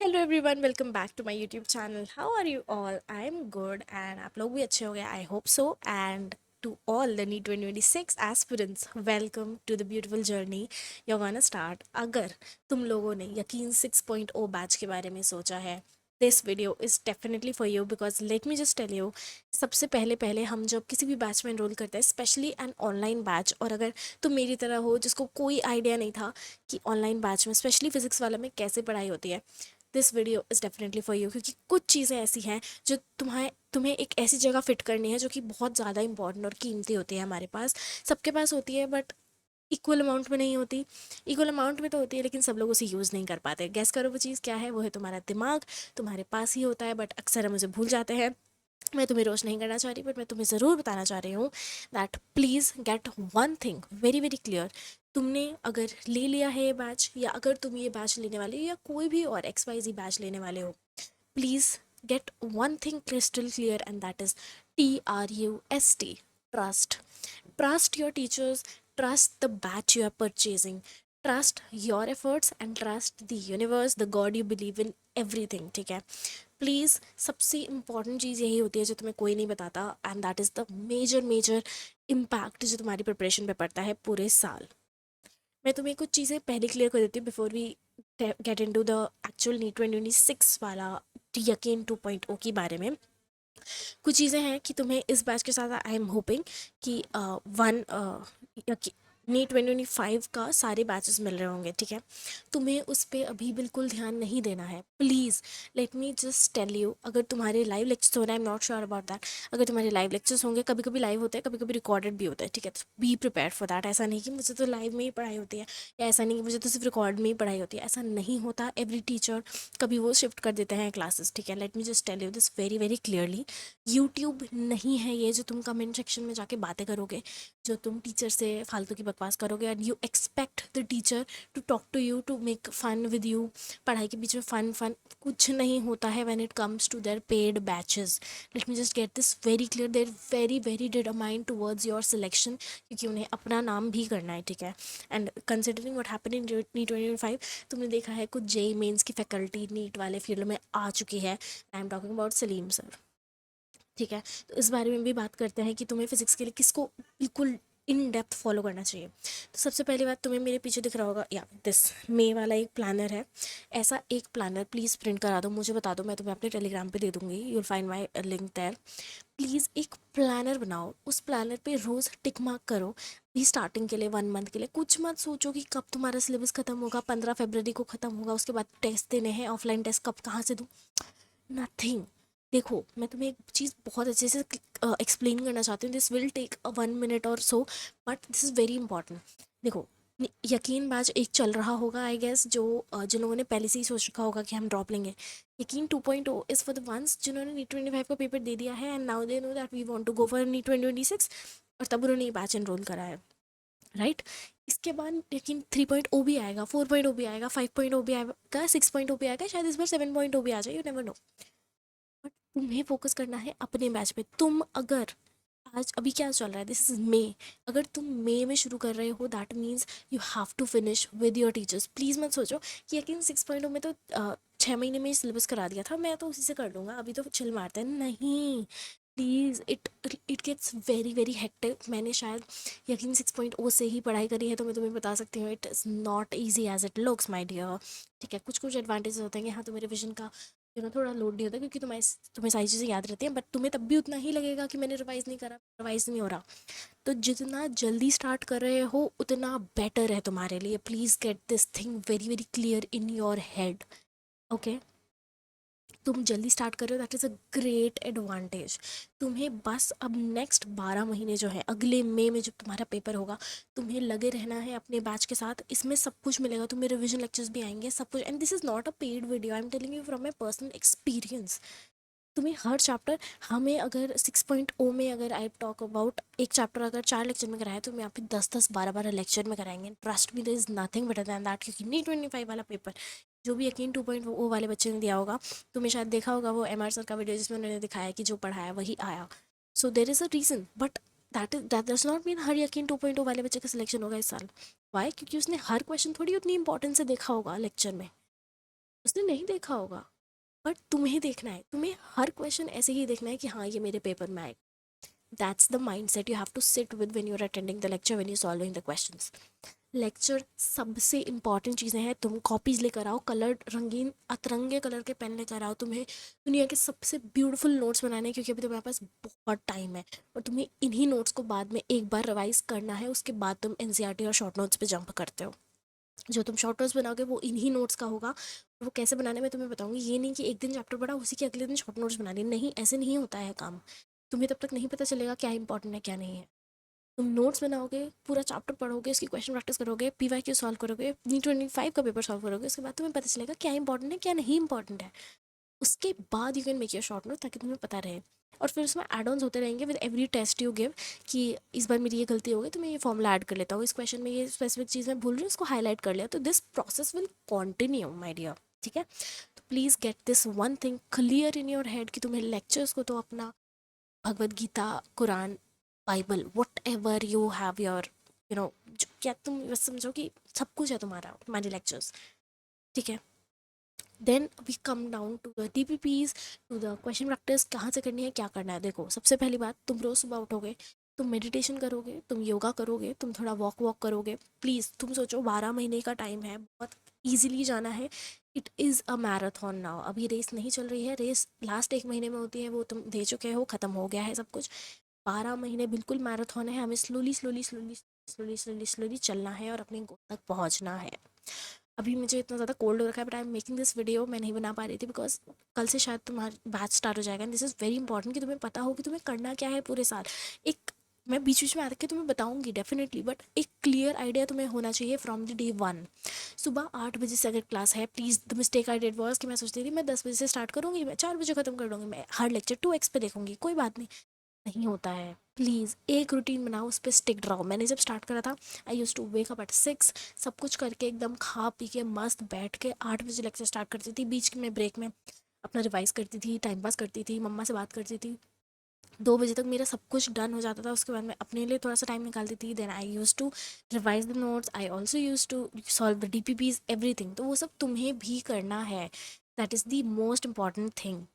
Hello everyone, welcome back to my YouTube channel. How are you all? I am good and आप लोग भी अच्छे हो गए, I hope so. And to all the NEET 2026 aspirants, welcome to the beautiful journey you gonna start. अगर तुम लोगों ने यकीन 6.0 बैच के बारे में सोचा है, this video is definitely for you because let me just tell you. सबसे पहले पहले हम जब किसी भी बैच में एनरोल करते हैं, स्पेशली एन ऑनलाइन बैच, और अगर तुम मेरी तरह हो जिसको कोई आइडिया नहीं था कि ऑनलाइन बैच में स्पेशली फिजिक्स वाला में कैसे पढ़ाई होती है, this video is definitely for you. क्योंकि कुछ चीज़ें ऐसी हैं जो तुम्हें एक ऐसी जगह फिट करनी है जो कि बहुत ज़्यादा इंपॉर्टेंट और कीमती होती है। हमारे पास, सबके पास होती है, बट इक्वल अमाउंट में नहीं होती। इक्वल अमाउंट में तो होती है लेकिन सब लोग उसे यूज़ नहीं कर पाते। गैस करो वो चीज़ क्या है? वो है तुम्हारा दिमाग। तुम्हारे पास ही होता है बट अक्सर हम उसे भूल जाते हैं। मैं तुम्हें रोस्ट नहीं करना चाह रही, बट मैं तुम्हें ज़रूर बताना चाह रही हूँ that please get one thing very very clear. तुमने अगर ले लिया है ये बैच, या अगर तुम ये बैच लेने वाले हो, या कोई भी और XYZ बैच लेने वाले हो, please get one thing crystal clear, and that is TRUST. Trust. Trust your teachers, trust the batch you are purchasing, trust your efforts, and trust the universe, the God you believe in, everything. ठीक है? Please, सबसे important चीज़ यही होती है जो तुम्हें कोई नहीं बताता, and that is the major major impact जो तुम्हारी प्रिपरेशन पे पड़ता है पूरे साल। मैं तुम्हें कुछ चीज़ें पहले क्लियर कर देती हूँ before we get into the actual NEET 2026 वाला यकीन 2.0 के बारे में। कुछ चीज़ें हैं कि तुम्हें इस बैच के साथ आई एम होपिंग कि वन नीट 2025 का सारे बैचेस मिल रहे होंगे। ठीक है? तुम्हें उस पर अभी बिल्कुल ध्यान नहीं देना है। Please let me just tell you, अगर तुम्हारे लाइव लेक्चर्स हो रहे हैं, I am not sure about that. अगर तुम्हारे लाइव लेक्चर्स होंगे, कभी कभी लाइव होते हैं, कभी कभी रिकॉर्डेड भी होता है। ठीक है? तो बी प्रिपेयर फॉर दैट। ऐसा नहीं कि मुझे तो लाइव में ही पढ़ाई होती है, या ऐसा नहीं कि मुझे तो सिर्फ रिकॉर्ड में ही पढ़ाई होती है। ऐसा नहीं होता। एवरी टीचर कभी वो शिफ्ट कर देते हैं क्लासेस। ठीक है? Let me just tell you this very very clearly. YouTube नहीं है ये जो तुम कमेंट सेक्शन में जाके बातें करोगे, जो तुम टीचर से फालतू की बकवास करोगे, and you expect the teacher to talk to you, to make fun with you. पढ़ाई के बीच में फन फन कुछ नहीं होता है when it comes to their paid batches. Let me just get this very clear, they're very very determined towards your selection, क्योंकि उन्हें अपना नाम भी करना है। ठीक है? And considering what happened in NEET 2025, तुमने देखा है कुछ जेई मेंस की फैकल्टी नीट वाले फील्ड में आ चुकी है। I am talking about Saleem sir. ठीक है? तो इस बारे में भी बात करते हैं कि तुम्हें फिजिक्स के लिए किसको बिल्कुल इन डेप्थ फॉलो करना चाहिए। तो सबसे पहली बात, तुम्हें मेरे पीछे दिख रहा होगा या दिस मे वाला एक प्लानर है। ऐसा एक प्लानर प्लीज़ प्रिंट करा दो, मुझे बता दो, मैं तुम्हें अपने टेलीग्राम पे दे दूंगी। You will find my link there. Please एक प्लानर बनाओ, उस प्लानर पे रोज़ टिक मार्क करो। भी स्टार्टिंग के लिए 1 मंथ के लिए कुछ मत सोचो कि कब तुम्हारा सिलेबस खत्म होगा। 15 फरवरी को ख़त्म होगा, उसके बाद टेस्ट देने हैं, ऑफलाइन टेस्ट कब कहाँ से दूँ, नथिंग। देखो, मैं तुम्हें एक चीज़ बहुत अच्छे से एक्सप्लेन करना चाहती हूँ। दिस विल टेक 1 मिनट और so, but this is very important. देखो, यकीन बैच एक चल रहा होगा आई गेस, जो जिन लोगों ने पहले से ही सोच रखा होगा कि हम ड्रॉप लेंगे। Yakeen 2.0 is for the ones जिन्होंने नीट 25 का पेपर दे दिया है, and now they know that we want to go for NEET 2026, और तब उन्होंने ये बैच एनरोल करा है। राइट? इसके बाद यकीन 3.0 भी आएगा, 4.0 भी आएगा, 5.0 भी आएगा, 6.0 भी आएगा, शायद इस बार 7.0 भी आ जाए, यू नेवर नो। बट तुम्हें फोकस करना है अपने बैच पे। तुम अगर आज अभी क्या चल रहा है, दिस इज मे, अगर तुम मई में शुरू कर रहे हो, that means you have to finish with your teachers. Please मत सोचो कि यकीन 6.0 में तो 6 महीने में ही सिलेबस करा दिया था, मैं तो उसी से कर लूँगा, अभी तो चिल मारते हैं। नहीं, please, it gets very very hectic. मैंने शायद यकीन 6.0 से ही पढ़ाई करी है, तो मैं तुम्हें बता सकती हूँ it is not easy as it looks my dear. ठीक है? कुछ कुछ एडवांटेजेस होते हैं कि हाँ, तुम्हें रिविजन का थोड़ा लोड नहीं होता, क्योंकि तुम्हें सारी चीज़ें याद रहती हैं, बट तुम्हें तब भी उतना ही लगेगा कि मैंने रिवाइज़ नहीं करा, रिवाइज़ नहीं हो रहा। तो जितना जल्दी स्टार्ट कर रहे हो उतना बेटर है तुम्हारे लिए। Please get this thing very very clear in your head. Okay? तुम जल्दी स्टार्ट कर रहे हो, that is a great advantage. तुम्हें बस अब नेक्स्ट 12 महीने जो है, अगले मई में जब तुम्हारा पेपर होगा, तुम्हें लगे रहना है अपने बैच के साथ। इसमें सब कुछ मिलेगा, तुम्हें रिविजन लेक्चर्स भी आएंगे, सब कुछ। And this is not a paid video, I am telling you from my personal experience. तुम्हें हर चैप्टर, हमें अगर 6.0 में अगर आई टॉक अबाउट, एक चैप्टर अगर 4 लेक्चर में कराया, तो हमें यहाँ पे 10-10 12-12 लेक्चर में कराएंगे। Trust me, there is nothing better than that. क्योंकि नी 25 वाला पेपर जो भी यकीन 2.0 वाले बच्चे ने दिया होगा, तुमने शायद देखा होगा वो MR सर का वीडियो, जिसमें उन्होंने दिखाया कि जो पढ़ाया वही आया। So there is a reason, but that does not mean हर यकीन 2.0 वाले बच्चे का सिलेक्शन होगा इस साल। वाई? क्योंकि उसने हर क्वेश्चन थोड़ी उतनी इंपॉर्टेंस से देखा होगा लेक्चर में। उसने नहीं देखा होगा, बट तुम्हें देखना है, तुम्हें हर क्वेश्चन ऐसे ही देखना है कि हाँ ये मेरे पेपर में आएगा। That's the mindset you have to sit with when you are attending the lecture, when you solving the questions. Lecture सबसे इंपॉर्टेंट चीज़ें हैं, तुम कॉपीज लेकर आओ, कलर रंगीन अतरंगे कलर के पेन लेकर आओ, तुम्हें दुनिया के सबसे ब्यूटीफुल नोट्स बनाने हैं, क्योंकि अभी तुम्हारे पास बहुत टाइम है। और तुम्हें इन्हीं नोट्स को बाद में एक बार रिवाइज करना है, उसके बाद तुम एनसीईआरटी और शॉर्ट नोट्स पे जंप करते हो। जो तुम शॉर्ट नोट्स बनाओगे वो इन्हीं नोट्स का होगा। वो कैसे बनाने मैं तुम्हें बताऊंगी, ये नहीं कि एक दिन चैप्टर पढ़ा उसी के अगले दिन शॉर्ट नोट्स बना लिए, नहीं ऐसे नहीं होता है काम। तुम्हें तब तक नहीं पता चलेगा क्या इंपॉर्टेंट है क्या नहीं है। तुम नोट्स बनाओगे, पूरा चैप्टर पढ़ोगे, उसकी क्वेश्चन प्रैक्टिस करोगे, पीवाईक्यू सॉल्व करोगे, नी 25 का पेपर सॉल्व करोगे, उसके बाद तुम्हें पता चलेगा क्या इंपॉर्टेंट है क्या नहीं इंपॉर्टेंट है। उसके बाद you can make your short note, ताकि तुम्हें पता रहे। और फिर उसमें एड ऑन्स होते रहेंगे with every test you give, कि इस बार मेरी ये गलती हो गई तो मैं ये फॉर्मूला ऐड कर लेता हूँ, इस क्वेश्चन में ये स्पेसिफिक चीज़ मैं भूल रही हूँ, उसको हाईलाइट कर लिया, तो this process will continue my dear. ठीक है, तो please get this one thing clear in your head कि तुम्हें लेक्चर्स को तो अपना Bhagavad Gita, Quran, Bible, whatever you have your you know, क्या तुम बस समझो कि सब कुछ है तुम्हारा, तुम्हारे लेक्चर्स। ठीक है, then we come down to the DPPs, to the question practice, कहाँ से करनी है क्या करना है। देखो सबसे पहली बात, तुम रोज सुबह उठोगे, तुम मेडिटेशन करोगे, तुम योगा करोगे, तुम थोड़ा वॉक वॉक करोगे। प्लीज़ तुम सोचो 12 महीने का टाइम है, बहुत ईजिली जाना है। It is a marathon now, अभी रेस नहीं चल रही है, रेस लास्ट 1 महीने में होती है, वो तुम दे चुके हो, ख़त्म हो गया है सब कुछ। 12 महीने बिल्कुल मैराथन है, हमें slowly slowly slowly slowly slowly slowly चलना है और अपने गोल तक पहुंचना है। अभी मुझे इतना ज़्यादा कोल्ड हो रखा है, but I am making this video, मैं नहीं बना पा रही थी बिकॉज कल से शायद तुम्हारा बैच स्टार्ट हो जाएगा, and this is very important कि तुम्हें पता हो कि तुम्हें करना क्या है पूरे साल। एक, मैं बीच बीच में आके तुम्हें बताऊंगी डेफिनेटली, बट एक क्लियर आइडिया तुम्हें होना चाहिए फ्रॉम द डे वन। सुबह 8 बजे से अगर क्लास है, please the mistake I did was कि मैं सोचती थी मैं 10 बजे से स्टार्ट करूँगी, मैं 4 बजे खत्म कर दूँगी, मैं हर लेक्चर 2x पे देखूंगी, कोई बात नहीं, नहीं होता है। प्लीज़ एक रूटीन बनाओ, उस पर स्टिक रहो। मैंने जब स्टार्ट करा था, I use to wake up at 6, सब कुछ करके एकदम खा पी के मस्त बैठ के 8 बजे लेक्चर स्टार्ट करती थी, बीच में ब्रेक में अपना रिवाइज करती थी, टाइम पास करती थी, मम्मा से बात करती थी। 2 बजे तक मेरा सब कुछ डन हो जाता था, उसके बाद मैं अपने लिए थोड़ा सा टाइम निकालती थी, then I use to revise the notes, I also use to solve the DPPs everything. तो वो सब तुम्हें भी करना है, that is the most important thing.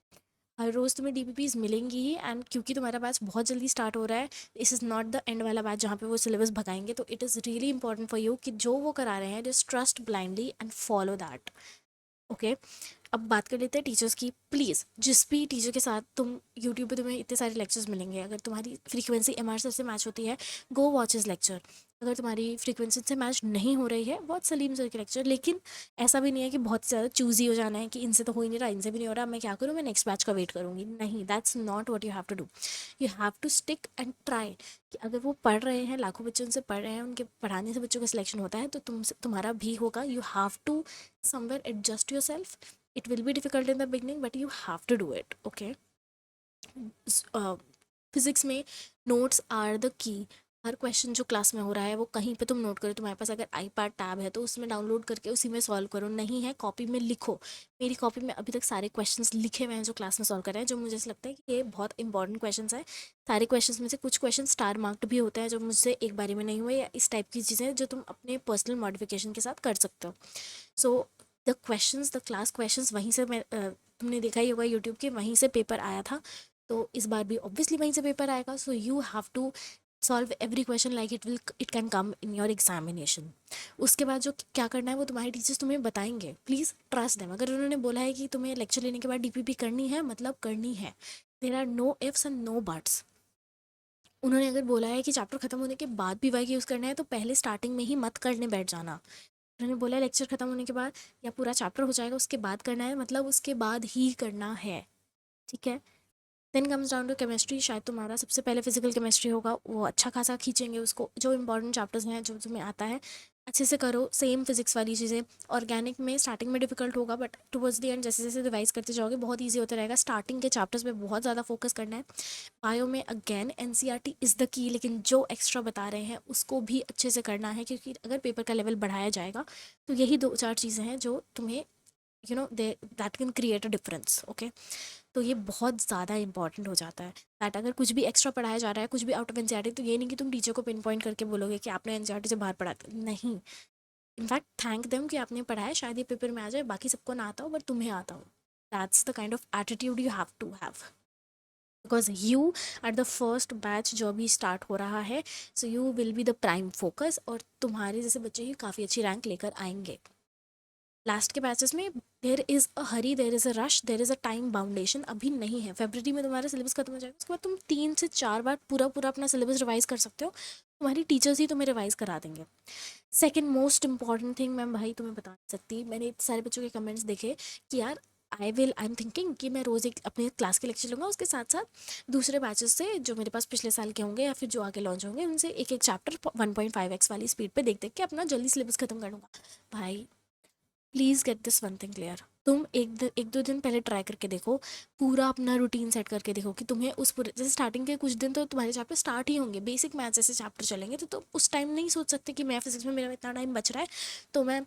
हर रोज़ तुम्हें डीपीपीज मिलेंगी ही, एंड क्योंकि तुम्हारा बैच बहुत जल्दी स्टार्ट हो रहा है, this is not the end वाला बैच जहाँ पे वो सिलेबस भगाएंगे, तो it is really important for you कि जो वो करा रहे हैं, just trust blindly and follow that. Okay, अब बात कर लेते हैं टीचर्स की। प्लीज़ जिस भी टीचर के साथ तुम, यूट्यूब पे तुम्हें इतने सारे लेक्चर्स मिलेंगे, अगर तुम्हारी फ्रीक्वेंसी एमआर सर से मैच होती है, गो वॉच हिज लेक्चर। अगर तुम्हारी फ्रीक्वेंसी से मैच नहीं हो रही है, बहुत सलीम सर के लेक्चर, लेकिन ऐसा भी नहीं है कि बहुत ज़्यादा चूजी हो जाना है कि इनसे तो हो ही नहीं रहा, इनसे भी नहीं हो रहा, मैं क्या करूँ, मैं नेक्स्ट बैच का वेट करूँगी, नहीं, that's not what you have to do. You have to stick and try, कि अगर वो पढ़ रहे हैं, लाखों बच्चों से पढ़ रहे हैं, उनके पढ़ाने से बच्चों का सिलेक्शन होता है, तो तुम्हारा भी होगा। You have to somewhere adjust yourself. It will be difficult in the beginning, but you have to do it. Okay, physics में नोट्स आर द की। हर क्वेश्चन जो क्लास में हो रहा है वो कहीं पे तुम नोट करो, तुम्हारे पास अगर आईपैड टैब है तो उसमें डाउनलोड करके उसी में सॉल्व करो, नहीं है कॉपी में लिखो। मेरी कॉपी में अभी तक सारे क्वेश्चंस लिखे हुए हैं जो क्लास में सॉल्व कर रहे हैं, जो मुझे ऐसा लगता है कि ये बहुत इंपॉर्टेंट क्वेश्चंस है। सारे क्वेश्चंस में से कुछ क्वेश्चन स्टार मार्क्ड भी होते हैं जो मुझसे एक बारी में नहीं हुए, या इस टाइप की चीज़ें जो तुम अपने पर्सनल मॉडिफिकेशन के साथ कर सकते हो। So the questions, the class questions, वहीं से मैं तुमने देखा ही होगा यूट्यूब के, वहीं से पेपर आया था, तो इस बार भी ऑब्वियसली वहीं से पेपर आएगा। So you have to solve every question like it can come in your examination. उसके बाद जो क्या करना है वो तुम्हारे टीचर्स तुम्हें बताएंगे, प्लीज़ ट्रस्ट देम। अगर उन्होंने बोला है कि तुम्हें लेक्चर लेने के बाद डीपीपी करनी है, मतलब करनी है, there are no ifs and no buts. उन्होंने अगर बोला है कि चैप्टर खत्म होने के बाद भी वाई यूज़ करना है, तो पहले स्टार्टिंग में ही मत करने बैठ जाना। उन्होंने बोला है लेक्चर खत्म होने के बाद या पूरा चैप्टर हो जाएगा उसके बाद करना है, मतलब उसके बाद ही करना है। ठीक है, then comes down to chemistry. शायद तुम्हारा सबसे पहले फिजिकल केमिस्ट्री होगा, वो अच्छा खासा खींचेंगे उसको, जो इंपॉर्टेंट चैप्टर्स हैं जो तुम्हें आता है अच्छे से करो। सेम फिजिक्स वाली चीज़ें। ऑर्गेनिक में स्टार्टिंग में डिफिकल्ट होगा, बट टुवर्ड्स द एंड जैसे जैसे रिवाइज करते जाओगे बहुत ईजी होता रहेगा। स्टार्टिंग के चैप्टर्स पे बहुत ज़्यादा फोकस करना है। बायो में again NCERT is the key, लेकिन जो एक्स्ट्रा बता रहे हैं उसको भी अच्छे से करना है, क्योंकि अगर पेपर का लेवल बढ़ाया जाएगा तो यही दो चार चीज़ें हैं जो तुम्हें दे that can create a difference. Okay, तो ये बहुत ज़्यादा इंपॉर्टेंट हो जाता है दैट अगर कुछ भी एक्स्ट्रा पढ़ाया जा रहा है, कुछ भी आउट ऑफ एनसीईआरटी, तो ये नहीं कि तुम टीचर को पिन पॉइंट करके बोलोगे कि आपने एनसीईआरटी से बाहर पढ़ा नहीं। इनफैक्ट थैंक देम कि आपने पढ़ाया, शायद ये पेपर में आ जाए, बाकी सबको ना आता हो बट तुम्हें आता हो। That's the kind of attitude you have to have, because you are the first batch जो अभी स्टार्ट हो रहा है, so you will be the prime focus, और तुम्हारे जैसे बच्चे ही काफ़ी अच्छी रैंक लेकर आएंगे। लास्ट के बैचेस में there is a hurry, there is a rush, there is a time boundation अभी नहीं है। फरवरी में तुम्हारा सिलेबस खत्म हो जाएगा, उसके बाद तुम 3 से 4 बार पूरा पूरा अपना सिलेबस रिवाइज कर सकते हो, तुम्हारी टीचर्स ही तुम्हें रिवाइज करा देंगे। Second most important thing, ma'am भाई तुम्हें बता नहीं सकती, मैंने इतने सारे बच्चों के कमेंट्स देखे कि यार आई एम थिंकिंग कि मैं रोज़ एक अपने क्लास के लेक्चर लूँगा, उसके साथ साथ दूसरे बैचेस से जो मेरे पास पिछले साल के होंगे या फिर जो आगे लॉन्च होंगे उनसे एक एक चैप्टर 1.5x वाली स्पीड पे देख देख के अपना जल्दी सिलेबस खत्म कर लूँगा। भाई please get this one thing clear, तुम एक दो दिन पहले ट्राई करके देखो, पूरा अपना रूटीन सेट करके देखो कि तुम्हें उस पूरे, जैसे स्टार्टिंग के कुछ दिन तो तुम्हारे चैप्टर स्टार्ट ही होंगे, बेसिक मैथ्स जैसे चैप्टर चलेंगे, तो तुम उस टाइम नहीं सोच सकते कि मैं फिजिक्स में मेरा इतना टाइम बच रहा है तो मैं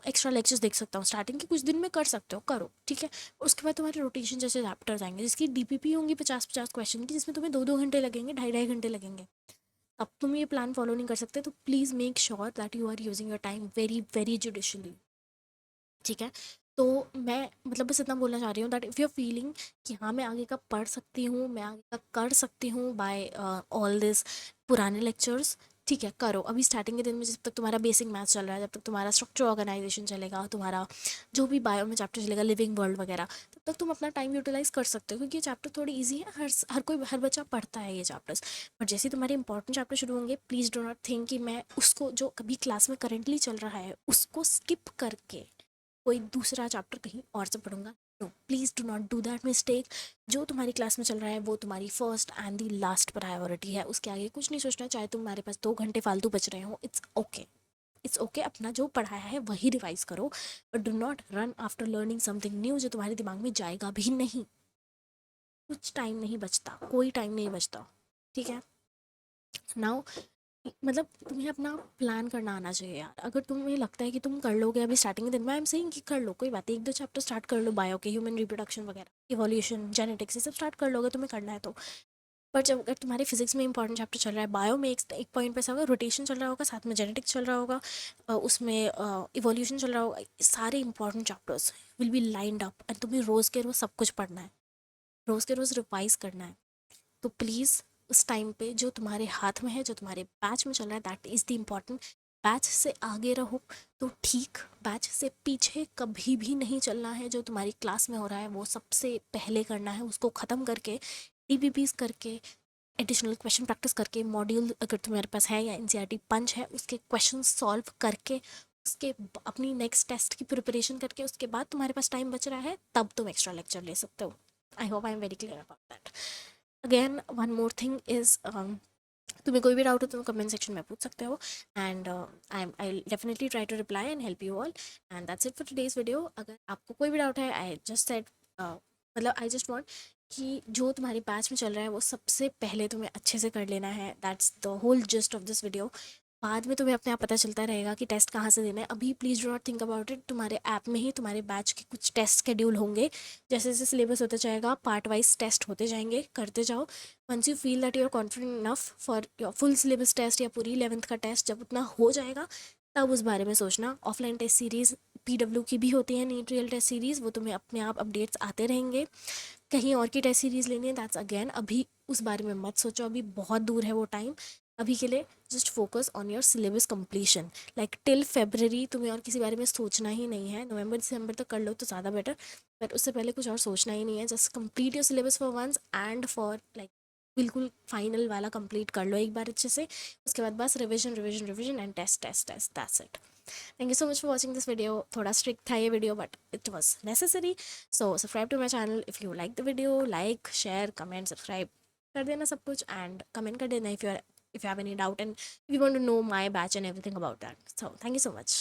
एक्स्ट्रा लेक्चर्स देख सकता हूँ। स्टार्टिंग के कुछ दिन में कर सकते हो, करो, ठीक है। उसके बाद तुम्हारे रोटेशन जैसे चैप्टर्स आएंगे जिसकी डीपीपी होंगी 50-50 क्वेश्चन की, जिसमें तुम्हें 2-2 घंटे लगेंगे, 2.5-2.5 घंटे लगेंगे। अब तुम ये प्लान फॉलो नहीं कर सकते, तो please make sure that you are using your time very very judiciously, ठीक है। तो मैं मतलब बस इतना बोलना चाह रही हूँ that if you are feeling कि हाँ मैं आगे का पढ़ सकती हूँ, मैं आगे का कर सकती हूँ बाय ऑल दिस पुराने लेक्चर्स, ठीक है, करो। अभी स्टार्टिंग के दिन में जब तक तुम्हारा बेसिक मैथ्स चल रहा है, जब तक तुम्हारा स्ट्रक्चर ऑर्गेनाइजेशन चलेगा, तुम्हारा जो भी बायो में चैप्टर चलेगा, लिविंग वर्ल्ड वगैरह, तब तक तुम अपना टाइम यूटिलाइज कर सकते हो, क्योंकि ये चैप्टर थोड़ी ईजी है, हर बच्चा पढ़ता है ये चैप्टर्स। बट जैसे ही तुम्हारे इंपॉर्टेंट चैप्टर शुरू होंगे, प्लीज़ डो नॉट थिंक कि मैं उसको जो कभी क्लास में करेंटली चल रहा है उसको स्किप करके कोई दूसरा चैप्टर कहीं और से पढ़ूंगा। No, please do not do that mistake. जो तुम्हारी क्लास में चल रहा है वो तुम्हारी first and the last priority है, उसके आगे कुछ नहीं सोचना। चाहे तुम्हारे पास 2 घंटे फालतू बच रहे हो, इट्स ओके, इट्स ओके। अपना जो पढ़ाया है वही रिवाइज करो, but do not run after learning something new जो तुम्हारे दिमाग में जाएगा भी नहीं। कुछ टाइम नहीं बचता, कोई टाइम नहीं बचता, ठीक है। नाउ मतलब तुम्हें अपना प्लान करना आना चाहिए यार। अगर तुम्हें लगता है कि तुम कर लोगे अभी स्टार्टिंग के दिन में, आई एम सेइंग कि कर लो, कोई बात नहीं, 1-2 चैप्टर स्टार्ट कर लो, बायो के, ह्यूमन रिप्रोडक्शन वगैरह, इवोल्यूशन, जेनेटिक्स, ये सब स्टार्ट कर लोगे, तुम्हें करना है तो। पर जब अगर तुम्हारे फिजिक्स में इंपॉर्टेंट चैप्टर चल रहा है, बायो में एक पॉइंट पे ऐसा होगा, रोटेशन चल रहा होगा, साथ में जेनेटिक्स चल रहा होगा, उसमें इवोल्यूशन चल रहा होगा, सारे important chapters will be lined up and तुम्हें रोज़ के रोज़ सब कुछ पढ़ना है, रोज़ के रोज़ रिवाइज करना है। तो प्लीज़ उस टाइम पे जो तुम्हारे हाथ में है, जो तुम्हारे बैच में चल रहा है, that is the important. Batch से आगे रहो तो ठीक, बैच से पीछे कभी भी नहीं चलना है। जो तुम्हारी क्लास में हो रहा है वो सबसे पहले करना है, उसको ख़त्म करके, डीपीपीज करके, एडिशनल क्वेश्चन प्रैक्टिस करके, मॉड्यूल अगर तुम्हारे पास है या एनसीईआरटी पंच है उसके क्वेश्चन सॉल्व करके, अपनी नेक्स्ट टेस्ट की प्रिपरेशन करके, उसके बाद तुम्हारे पास टाइम बच रहा है तब तुम एक्स्ट्रा लेक्चर ले सकते हो। I hope I am very clear about that. Again one more thing is, तुम्हें कोई भी डाउट हो तो कमेंट सेक्शन में पूछ सकते हो, and I definitely try to reply and help you all. And that's it for today's video. अगर आपको कोई भी डाउट है, आई जस्ट सेड, मतलब आई जस्ट वांट कि जो तुम्हारी बैच में चल रहा है वो सबसे पहले तुम्हें अच्छे से कर लेना है, that's the whole just of this video. बाद में तुम्हें अपने आप पता चलता रहेगा कि टेस्ट कहाँ से देना है। अभी please do not think about it, तुम्हारे ऐप में ही तुम्हारे बैच के कुछ टेस्ट शेड्यूल होंगे, जैसे जैसे सिलेबस होता जाएगा पार्ट वाइज टेस्ट होते जाएंगे, करते जाओ। Once you feel that you are confident enough for your full syllabus test या पूरी 11th का टेस्ट, जब उतना हो जाएगा तब उस बारे में सोचना। ऑफलाइन टेस्ट सीरीज़ पीडब्ल्यू की भी होती है, नीट रियल टेस्ट सीरीज़, वो तुम्हें अपने आप अपडेट्स आते रहेंगे। कहीं और की टेस्ट सीरीज़ लेनी है, दैट्स अगेन, अभी उस बारे में मत सोचो, अभी बहुत दूर है वो टाइम। अभी के लिए just focus on your syllabus completion, like till February तुम्हें और किसी बारे में सोचना ही नहीं है। नवंबर दिसंबर तक कर लो तो ज़्यादा बेटर, बट उससे पहले कुछ और सोचना ही नहीं है। Just complete your syllabus for once and for like, बिल्कुल फाइनल वाला कंप्लीट कर लो एक बार अच्छे से। उसके बाद बस revision revision revision and test test test, that's it. Thank you so much for watching this video. थोड़ा स्ट्रिक्ट था ये video but it was necessary. So subscribe to my channel if you like the video, like share comment subscribe कर देना सब कुछ, and comment कर देना if you have any doubt and if you want to know my batch and everything about that. So thank you so much.